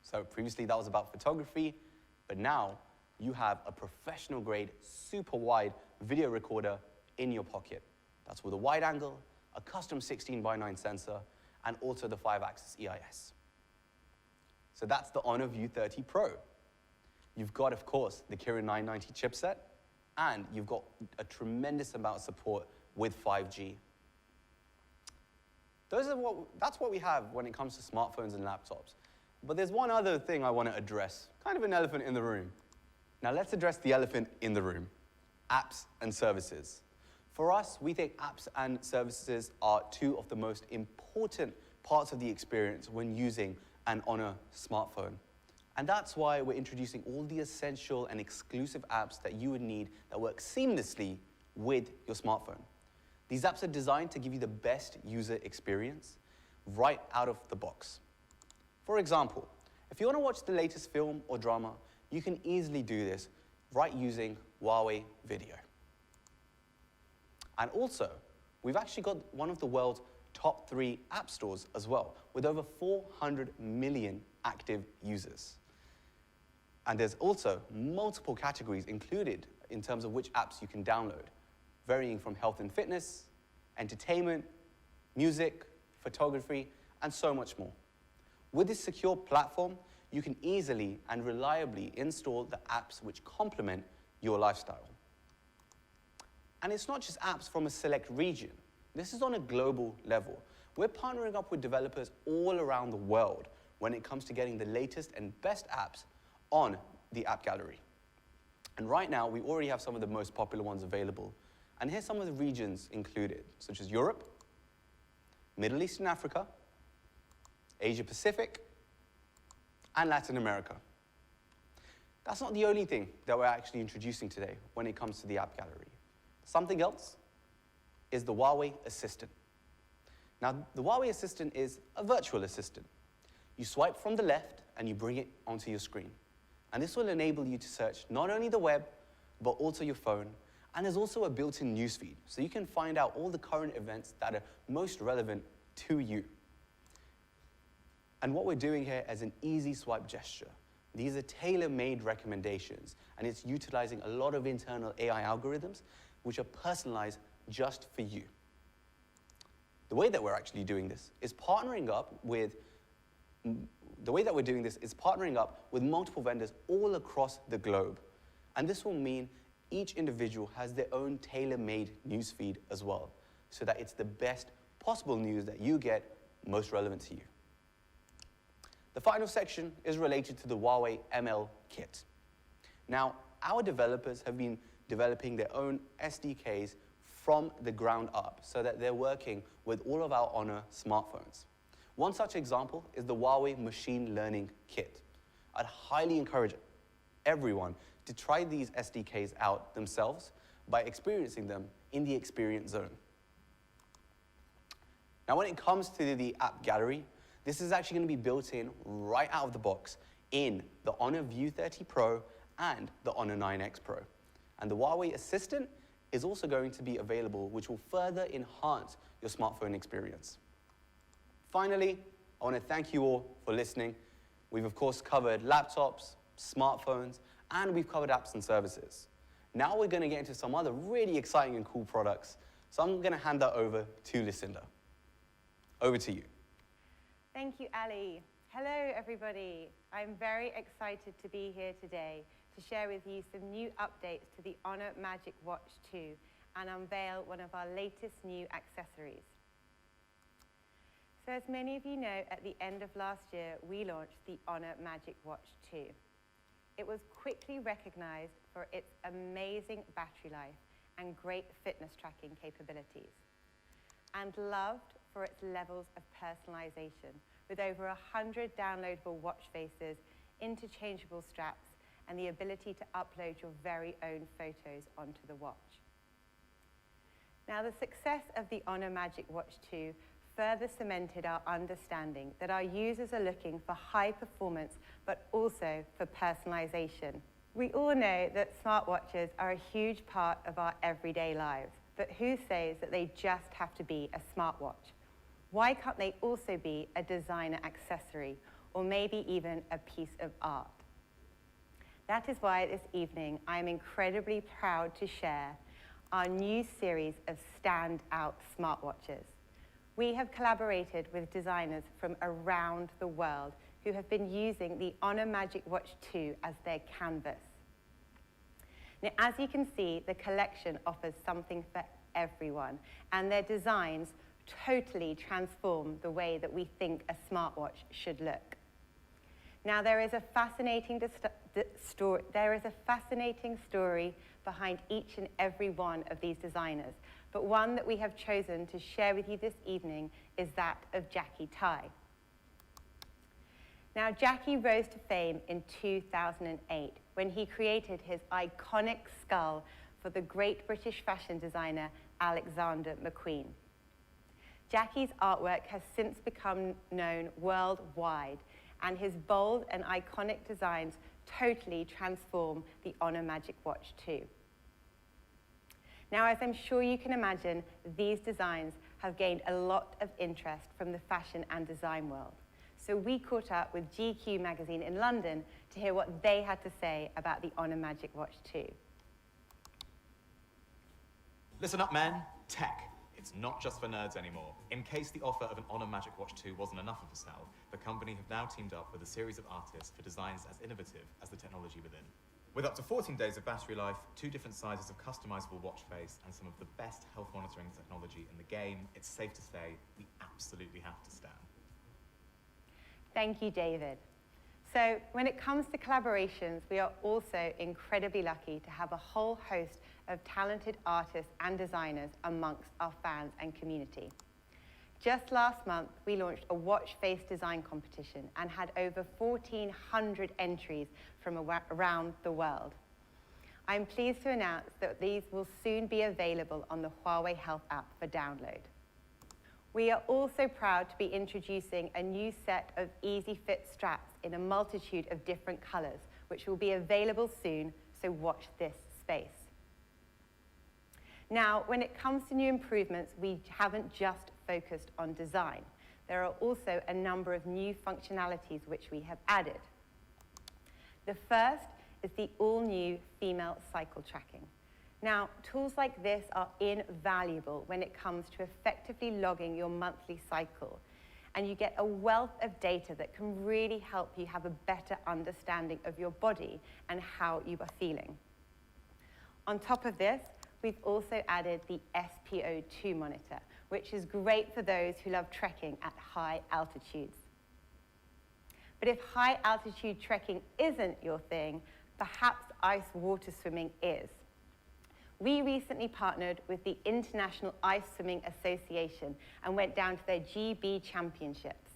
So previously that was about photography, but now you have a professional grade, super wide video recorder in your pocket. That's with a wide angle, a custom 16:9 sensor, and also the 5-axis EIS. So that's the Honor View 30 Pro. You've got, of course, the Kirin 990 chipset, and you've got a tremendous amount of support with 5G. That's what we have when it comes to smartphones and laptops. But there's one other thing I want to address, kind of an elephant in the room. Now let's address the elephant in the room, apps and services. For us, we think apps and services are two of the most important parts of the experience when using an Honor smartphone. And that's why we're introducing all the essential and exclusive apps that you would need that work seamlessly with your smartphone. These apps are designed to give you the best user experience right out of the box. For example, if you want to watch the latest film or drama, you can easily do this right using HUAWEI Video. And also, we've actually got one of the world's top 3 app stores as well, with over 400 million active users. And there's also multiple categories included in terms of which apps you can download, varying from health and fitness, entertainment, music, photography, and so much more. With this secure platform, you can easily and reliably install the apps which complement your lifestyle. And it's not just apps from a select region. This is on a global level. We're partnering up with developers all around the world when it comes to getting the latest and best apps on the AppGallery. And right now, we already have some of the most popular ones available. And here's some of the regions included, such as Europe, Middle East and Africa, Asia Pacific, and Latin America. That's not the only thing that we're actually introducing today when it comes to the AppGallery. Something else is the HUAWEI Assistant. Now, the HUAWEI Assistant is a virtual assistant. You swipe from the left and you bring it onto your screen. And this will enable you to search not only the web, but also your phone. And there's also a built-in newsfeed, so you can find out all the current events that are most relevant to you. And what we're doing here is an easy swipe gesture. These are tailor-made recommendations, and it's utilizing a lot of internal AI algorithms which are personalized just for you. The way that we're actually doing this is partnering up with multiple vendors all across the globe. And this will mean each individual has their own tailor-made newsfeed as well, so that it's the best possible news that you get most relevant to you. The final section is related to the HUAWEI ML Kit. Now, our developers have been developing their own SDKs from the ground up so that they're working with all of our Honor smartphones. One such example is the HUAWEI Machine Learning Kit. I'd highly encourage everyone to try these SDKs out themselves by experiencing them in the Experience Zone. Now, when it comes to the AppGallery, this is actually going to be built in right out of the box in the Honor View 30 Pro and the Honor 9X Pro. And the HUAWEI Assistant is also going to be available, which will further enhance your smartphone experience. Finally, I want to thank you all for listening. We've, of course, covered laptops, smartphones, and we've covered apps and services. Now we're going to get into some other really exciting and cool products. So I'm going to hand that over to Lucinda. Over to you. Thank you, Ali. Hello, everybody. I'm very excited to be here today to share with you some new updates to the Honor MagicWatch 2 and unveil one of our latest new accessories. So as many of you know, at the end of last year, we launched the Honor MagicWatch 2. It was quickly recognized for its amazing battery life and great fitness tracking capabilities, and loved for its levels of personalization, with over 100 downloadable watch faces, interchangeable straps, and the ability to upload your very own photos onto the watch. Now, the success of the Honor MagicWatch 2 further cemented our understanding that our users are looking for high performance, but also for personalization. We all know that smartwatches are a huge part of our everyday lives, but who says that they just have to be a smartwatch? Why can't they also be a designer accessory, or maybe even a piece of art? That is why this evening I am incredibly proud to share our new series of standout smartwatches. We have collaborated with designers from around the world who have been using the Honor MagicWatch 2 as their canvas. Now, as you can see, the collection offers something for everyone, and their designs totally transform the way that we think a smartwatch should look. Now, there is a fascinating story behind each and every one of these designers, but one that we have chosen to share with you this evening is that of Jackie Tai. Now, Jackie rose to fame in 2008 when he created his iconic skull for the great British fashion designer Alexander McQueen. Jackie's artwork has since become known worldwide, and his bold and iconic designs totally transform the Honor MagicWatch 2. Now, as I'm sure you can imagine, these designs have gained a lot of interest from the fashion and design world. So we caught up with GQ magazine in London to hear what they had to say about the Honor MagicWatch 2. Listen up, men. Tech. It's not just for nerds anymore. In case the offer of an Honor MagicWatch 2 wasn't enough of a sell, the company have now teamed up with a series of artists for designs as innovative as the technology within. With up to 14 days of battery life, 2 different sizes of customizable watch face, and some of the best health monitoring technology in the game, it's safe to say we absolutely have to stand. Thank you, David. So when it comes to collaborations, we are also incredibly lucky to have a whole host of talented artists and designers amongst our fans and community. Just last month, we launched a watch face design competition and had over 1,400 entries from around the world. I'm pleased to announce that these will soon be available on the HUAWEI Health app for download. We are also proud to be introducing a new set of easy fit straps in a multitude of different colors, which will be available soon, so watch this space. Now, when it comes to new improvements, we haven't just focused on design. There are also a number of new functionalities which we have added. The first is the all-new female cycle tracking. Now, tools like this are invaluable when it comes to effectively logging your monthly cycle, and you get a wealth of data that can really help you have a better understanding of your body and how you are feeling. On top of this, we've also added the SpO2 monitor, which is great for those who love trekking at high altitudes. But if high altitude trekking isn't your thing, perhaps ice water swimming is. We recently partnered with the International Ice Swimming Association and went down to their GB Championships.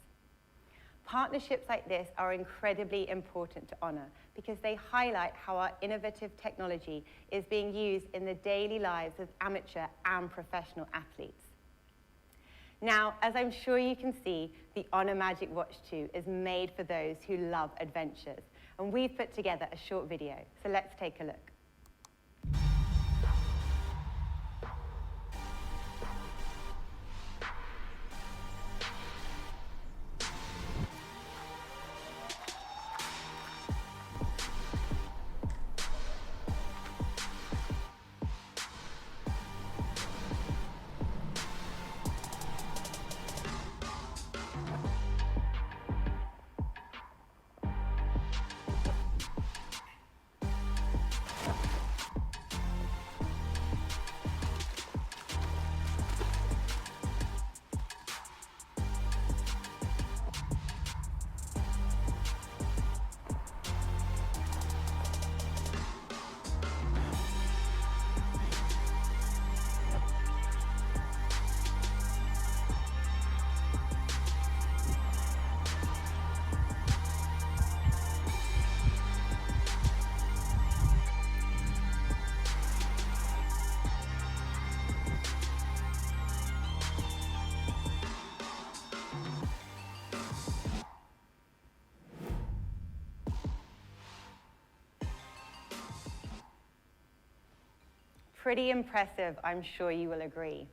Partnerships like this are incredibly important to Honor because they highlight how our innovative technology is being used in the daily lives of amateur and professional athletes. Now, as I'm sure you can see, the Honor MagicWatch 2 is made for those who love adventures, and we've put together a short video, so let's take a look. pretty impressive, I'm sure you will agree.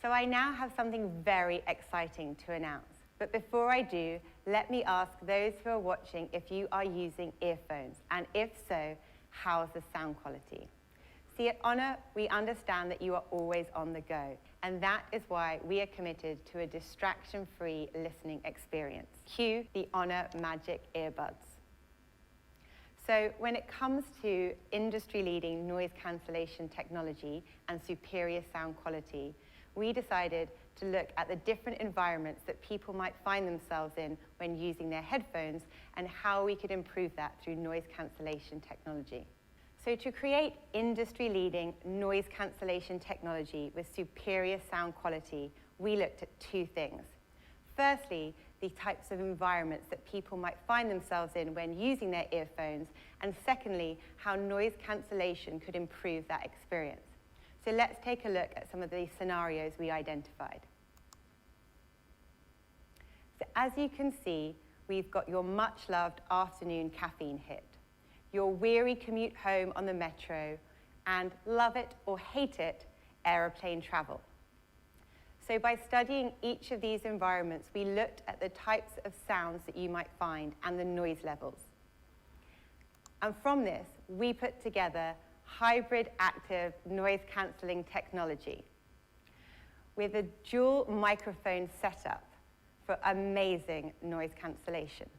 So I now have something very exciting to announce. But before I do, let me ask those who are watching if you are using earphones, and if so, how's the sound quality? See, at Honor, we understand that you are always on the go, and that is why we are committed to a distraction-free listening experience. Cue the Honor Magic Earbuds. So when it comes to industry-leading noise cancellation technology and superior sound quality, we decided to look at the different environments that people might find themselves in when using their headphones and how we could improve that through noise cancellation technology. So to create industry-leading noise cancellation technology with superior sound quality, we looked at two things. Firstly, the types of environments that people might find themselves in when using their earphones, and secondly, how noise cancellation could improve that experience. So let's take a look at some of the scenarios we identified. So as you can see, we've got your much-loved afternoon caffeine hit, your weary commute home on the metro, and love it or hate it, aeroplane travel. So by studying each of these environments, we looked at the types of sounds that you might find and the noise levels. And from this, we put together hybrid active noise cancelling technology with a dual microphone setup for amazing noise cancellation.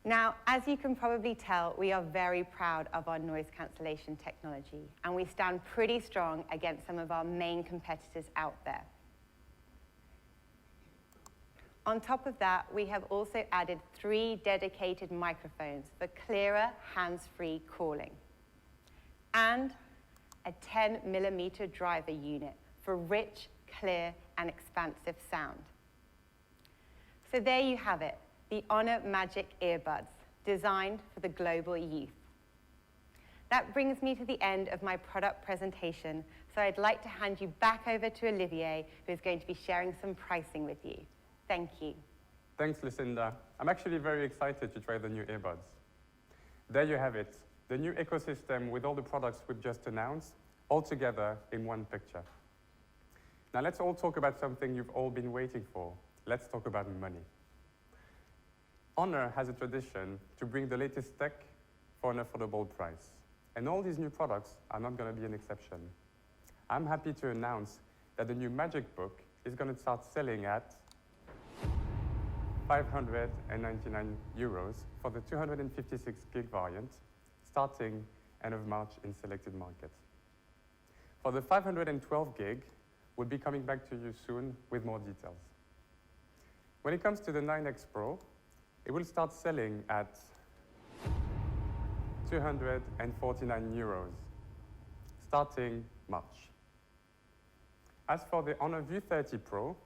Now, as you can probably tell, we are very proud of our noise cancellation technology, and we stand pretty strong against some of our main competitors out there. On top of that, we have also added 3 dedicated microphones for clearer, hands-free calling, and a 10mm driver unit for rich, clear, and expansive sound. So there you have it, the Honor Magic Earbuds, designed for the global youth. That brings me to the end of my product presentation, so I'd like to hand you back over to Olivier, who's going to be sharing some pricing with you. Thank you. Thanks, Lucinda. I'm actually very excited to try the new earbuds. There you have it, the new ecosystem with all the products we've just announced, all together in one picture. Now let's all talk about something you've all been waiting for. Let's talk about money. Honor has a tradition to bring the latest tech for an affordable price. And all these new products are not going to be an exception. I'm happy to announce that the new MagicBook is going to start selling at €599 for the 256 gig variant, starting end of March in selected markets. For the 512 gig, we'll be coming back to you soon with more details. When it comes to the 9X Pro, it will start selling at €249, starting March. As for the Honor V30 Pro,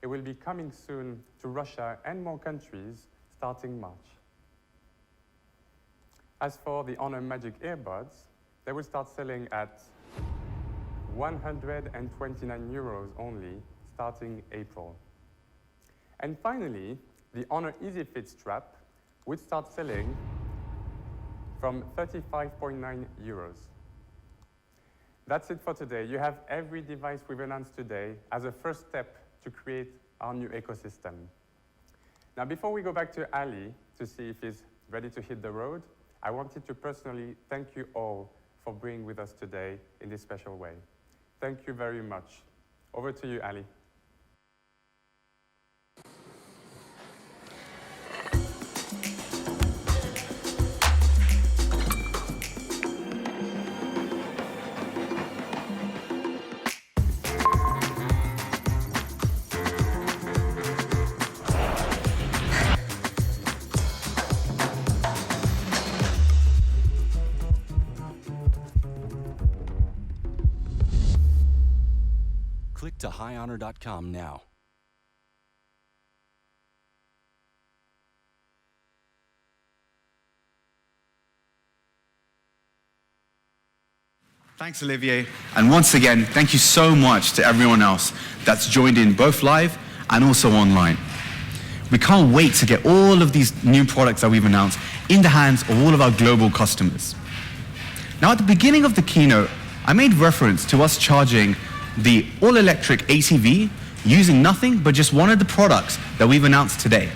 it will be coming soon to Russia and more countries, starting March. As for the Honor Magic Earbuds, they will start selling at €129 only, starting April. And finally, the Honor EasyFit strap would start selling from €35.9. That's it for today. You have every device we've announced today as a first step to create our new ecosystem. Now, before we go back to Ali to see if he's ready to hit the road, I wanted to personally thank you all for being with us today in this special way. Thank you very much. Over to you, Ali. Click to highhonor.com now. Thanks, Olivier. And once again, thank you so much to everyone else that's joined in both live and also online. We can't wait to get all of these new products that we've announced in the hands of all of our global customers. Now, at the beginning of the keynote, I made reference to us charging the all-electric ACV using nothing but just one of the products that we've announced today.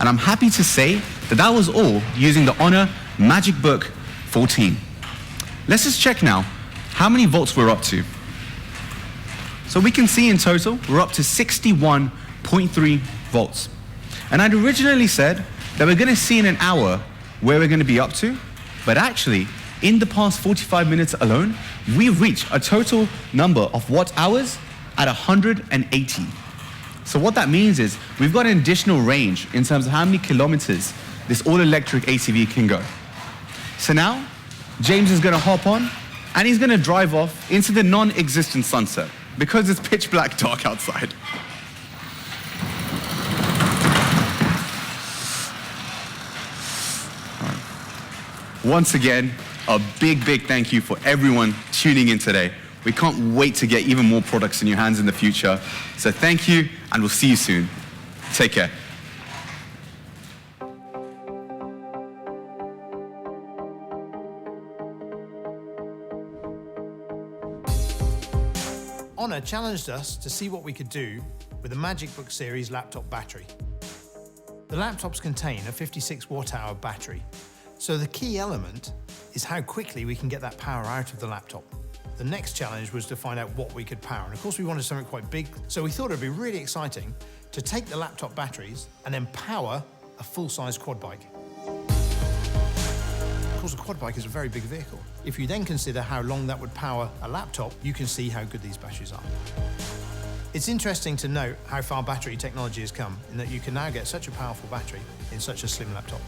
And I'm happy to say that that was all using the Honor MagicBook 14. Let's just check now how many volts we're up to. So we can see in total, we're up to 61.3 volts. And I'd originally said that we're going to see in an hour where we're going to be up to, but actually, in the past 45 minutes alone, we've reached a total number of watt hours at 180. So what that means is we've got an additional range in terms of how many kilometers this all-electric ACV can go. So now, James is going to hop on, and he's going to drive off into the non-existent sunset because it's pitch black dark outside. Once again, a big thank you for everyone tuning in today. We can't wait to get even more products in your hands in the future. So thank you, and we'll see you soon. Take care. Honor challenged us to see what we could do with the MagicBook series laptop battery. The laptops contain a 56 watt-hour battery, so the key element is how quickly we can get that power out of the laptop. The next challenge was to find out what we could power, and of course we wanted something quite big, so we thought it'd be really exciting to take the laptop batteries and then power a full-size quad bike. Of course, a quad bike is a very big vehicle. If you then consider how long that would power a laptop, you can see how good these batteries are. It's interesting to note how far battery technology has come, in that you can now get such a powerful battery in such a slim laptop.